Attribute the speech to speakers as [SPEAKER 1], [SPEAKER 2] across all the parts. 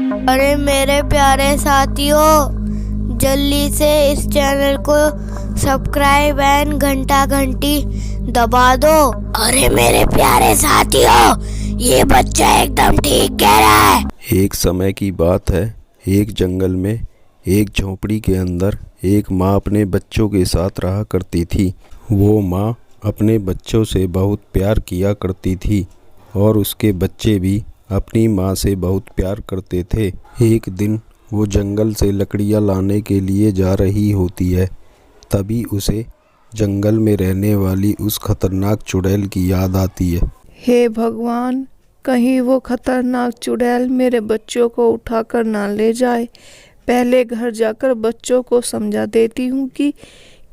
[SPEAKER 1] अरे मेरे प्यारे साथियों, जल्दी से इस चैनल को सब्सक्राइब एंड घंटी दबा दो। अरे मेरे प्यारे साथियों, ये बच्चा एकदम ठीक कह रहा है।
[SPEAKER 2] एक समय की बात है, एक जंगल में एक झोपड़ी के अंदर एक माँ अपने बच्चों के साथ रहा करती थी। वो माँ अपने बच्चों से बहुत प्यार किया करती थी और उसके बच्चे भी अपनी माँ से बहुत प्यार करते थे। एक दिन वो जंगल से लकड़ियाँ लाने के लिए जा रही होती है। तभी उसे जंगल में रहने वाली उस खतरनाक चुड़ैल की याद आती है।
[SPEAKER 3] हे भगवान, कहीं वो खतरनाक चुड़ैल मेरे बच्चों को उठाकर ना ले जाए। पहले घर जाकर बच्चों को समझा देती हूँ कि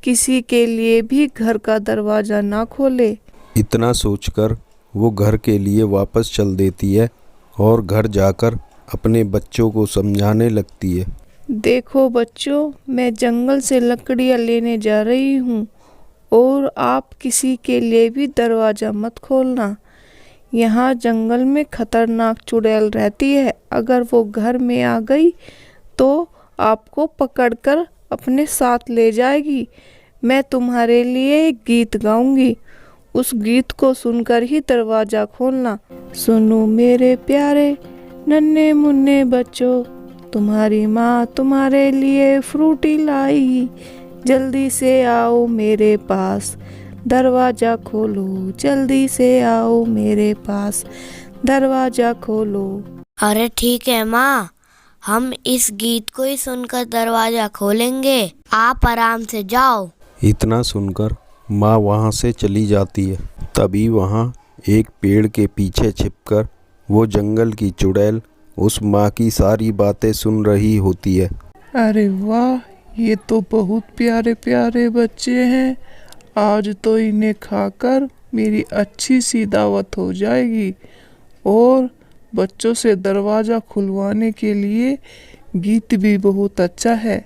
[SPEAKER 3] किसी के लिए भी घर का दरवाज़ा ना खोले।
[SPEAKER 2] इतना सोचकर वो घर के लिए वापस चल देती है और घर जाकर अपने बच्चों को समझाने लगती है।
[SPEAKER 3] देखो बच्चों, मैं जंगल से लकड़ियाँ लेने जा रही हूँ और आप किसी के लिए भी दरवाज़ा मत खोलना। यहाँ जंगल में खतरनाक चुड़ैल रहती है। अगर वो घर में आ गई तो आपको पकड़कर अपने साथ ले जाएगी। मैं तुम्हारे लिए एक गीत गाऊंगी, उस गीत को सुनकर ही दरवाज़ा खोलना। सुनो मेरे प्यारे नन्हे मुन्ने बच्चों, तुम्हारी माँ तुम्हारे लिए फ्रूटी लाई। जल्दी से आओ मेरे पास, दरवाज़ा खोलो। जल्दी से आओ मेरे पास, दरवाज़ा खोलो।
[SPEAKER 1] अरे ठीक है माँ, हम इस गीत को ही सुनकर दरवाज़ा खोलेंगे। आप आराम से जाओ।
[SPEAKER 2] इतना सुनकर माँ वहाँ से चली जाती है। तभी वहाँ एक पेड़ के पीछे छिपकर वो जंगल की चुड़ैल उस माँ की सारी बातें सुन रही होती है।
[SPEAKER 3] अरे वाह, ये तो बहुत प्यारे प्यारे बच्चे हैं। आज तो इन्हें खाकर मेरी अच्छी सी दावत हो जाएगी। और बच्चों से दरवाज़ा खुलवाने के लिए गीत भी बहुत अच्छा है।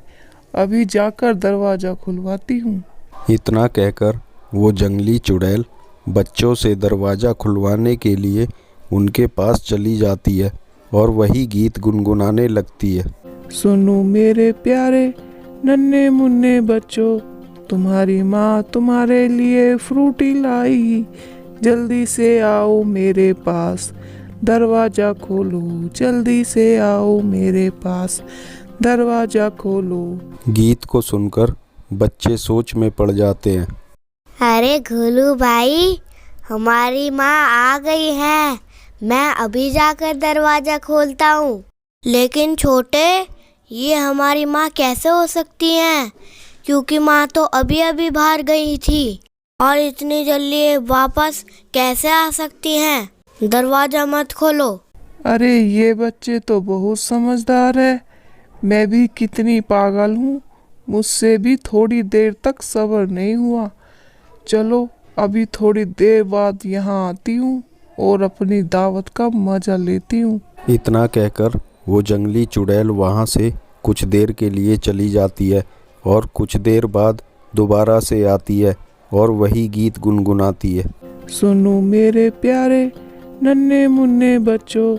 [SPEAKER 3] अभी जाकर दरवाज़ा खुलवाती हूँ।
[SPEAKER 2] इतना कहकर वो जंगली चुड़ैल बच्चों से दरवाज़ा खुलवाने के लिए उनके पास चली जाती है और वही गीत गुनगुनाने लगती है।
[SPEAKER 3] सुनो मेरे प्यारे नन्हे मुन्ने बच्चों, तुम्हारी माँ तुम्हारे लिए फ्रूटी लाई। जल्दी से आओ मेरे पास, दरवाज़ा खोलो। जल्दी से आओ मेरे पास, दरवाज़ा खोलो। गीत
[SPEAKER 2] को सुनकर बच्चे सोच में पड़ जाते हैं।
[SPEAKER 1] अरे घोलू भाई, हमारी माँ आ गई है। मैं अभी जाकर दरवाज़ा खोलता हूँ। लेकिन छोटे, ये हमारी माँ कैसे हो सकती हैं? क्योंकि माँ तो अभी अभी बाहर गई थी और इतनी जल्दी वापस कैसे आ सकती हैं? दरवाज़ा मत खोलो।
[SPEAKER 3] अरे ये बच्चे तो बहुत समझदार है। मैं भी कितनी पागल हूँ, मुझसे भी थोड़ी देर तक सब्र नहीं हुआ। चलो अभी थोड़ी देर बाद यहाँ आती हूँ और अपनी दावत का मज़ा लेती हूँ।
[SPEAKER 2] इतना कहकर वो जंगली चुड़ैल वहाँ से कुछ देर के लिए चली जाती है और कुछ देर बाद दोबारा से आती है और वही गीत गुनगुनाती है।
[SPEAKER 3] सुनो मेरे प्यारे नन्हे मुन्ने बच्चों,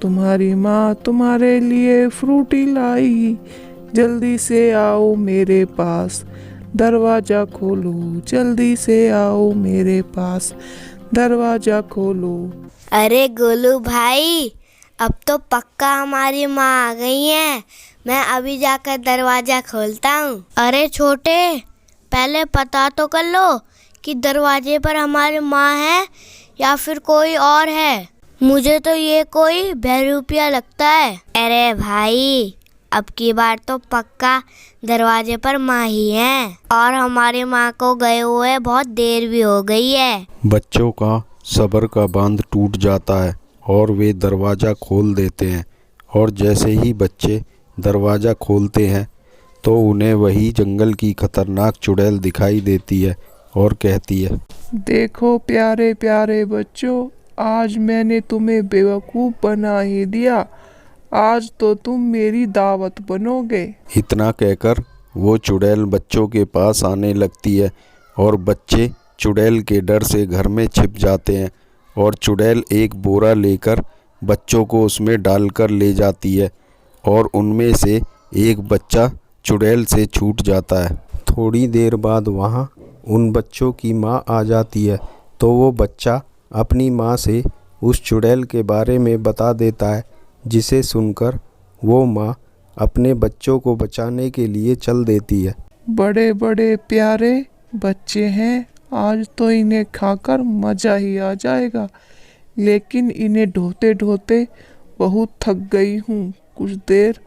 [SPEAKER 3] तुम्हारी माँ तुम्हारे लिए फ्रूटी लाई। जल्दी से आओ मेरे पास, दरवाज़ा खोलो। जल्दी से आओ मेरे पास, दरवाज़ा खोलो।
[SPEAKER 1] अरे गोलू भाई, अब तो पक्का हमारी माँ आ गई है। मैं अभी जाकर दरवाज़ा खोलता हूँ। अरे छोटे, पहले पता तो कर लो कि दरवाजे पर हमारी माँ है या फिर कोई और है। मुझे तो ये कोई बहरूपिया लगता है। अरे भाई, अब की बार तो पक्का दरवाजे पर माँ ही है और हमारी माँ को गए हुए बहुत देर भी हो गई है।
[SPEAKER 2] बच्चों का सब्र का बांध टूट जाता है और वे दरवाज़ा खोल देते हैं। और जैसे ही बच्चे दरवाज़ा खोलते हैं तो उन्हें वही जंगल की खतरनाक चुड़ैल दिखाई देती है और कहती है,
[SPEAKER 3] देखो प्यारे प्यारे बच्चों, आज मैंने तुम्हें बेवकूफ़ बना ही दिया। आज तो तुम मेरी दावत बनोगे।
[SPEAKER 2] इतना कहकर वो चुड़ैल बच्चों के पास आने लगती है और बच्चे चुड़ैल के डर से घर में छिप जाते हैं और चुड़ैल एक बोरा लेकर बच्चों को उसमें डालकर ले जाती है और उनमें से एक बच्चा चुड़ैल से छूट जाता है। थोड़ी देर बाद वहाँ उन बच्चों की माँ आ जाती है, तो वो बच्चा अपनी माँ से उस चुड़ैल के बारे में बता देता है, जिसे सुनकर वो माँ अपने बच्चों को बचाने के लिए चल देती है।
[SPEAKER 3] बड़े बड़े प्यारे बच्चे हैं, आज तो इन्हें खाकर मज़ा ही आ जाएगा, लेकिन इन्हें ढोते ढोते बहुत थक गई हूँ। कुछ देर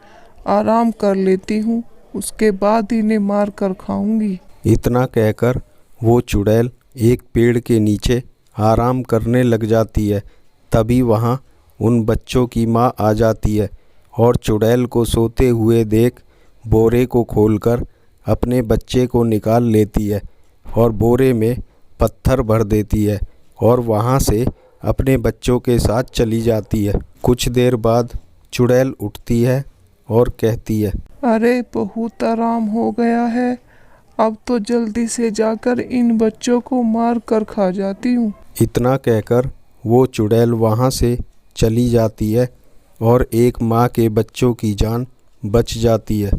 [SPEAKER 3] आराम कर लेती हूँ, उसके बाद इन्हें मार कर खाऊंगी।
[SPEAKER 2] इतना कहकर वो चुड़ैल एक पेड़ के नीचे आराम करने लग जाती है। तभी वहाँ उन बच्चों की माँ आ जाती है और चुड़ैल को सोते हुए देख बोरे को खोलकर अपने बच्चे को निकाल लेती है और बोरे में पत्थर भर देती है और वहाँ से अपने बच्चों के साथ चली जाती है। कुछ देर बाद चुड़ैल उठती है और कहती है,
[SPEAKER 3] अरे बहुत आराम हो गया है, अब तो जल्दी से जाकर इन बच्चों को मार कर खा जाती हूँ।
[SPEAKER 2] इतना कहकर वो चुड़ैल वहाँ से चली जाती है और एक माँ के बच्चों की जान बच जाती है।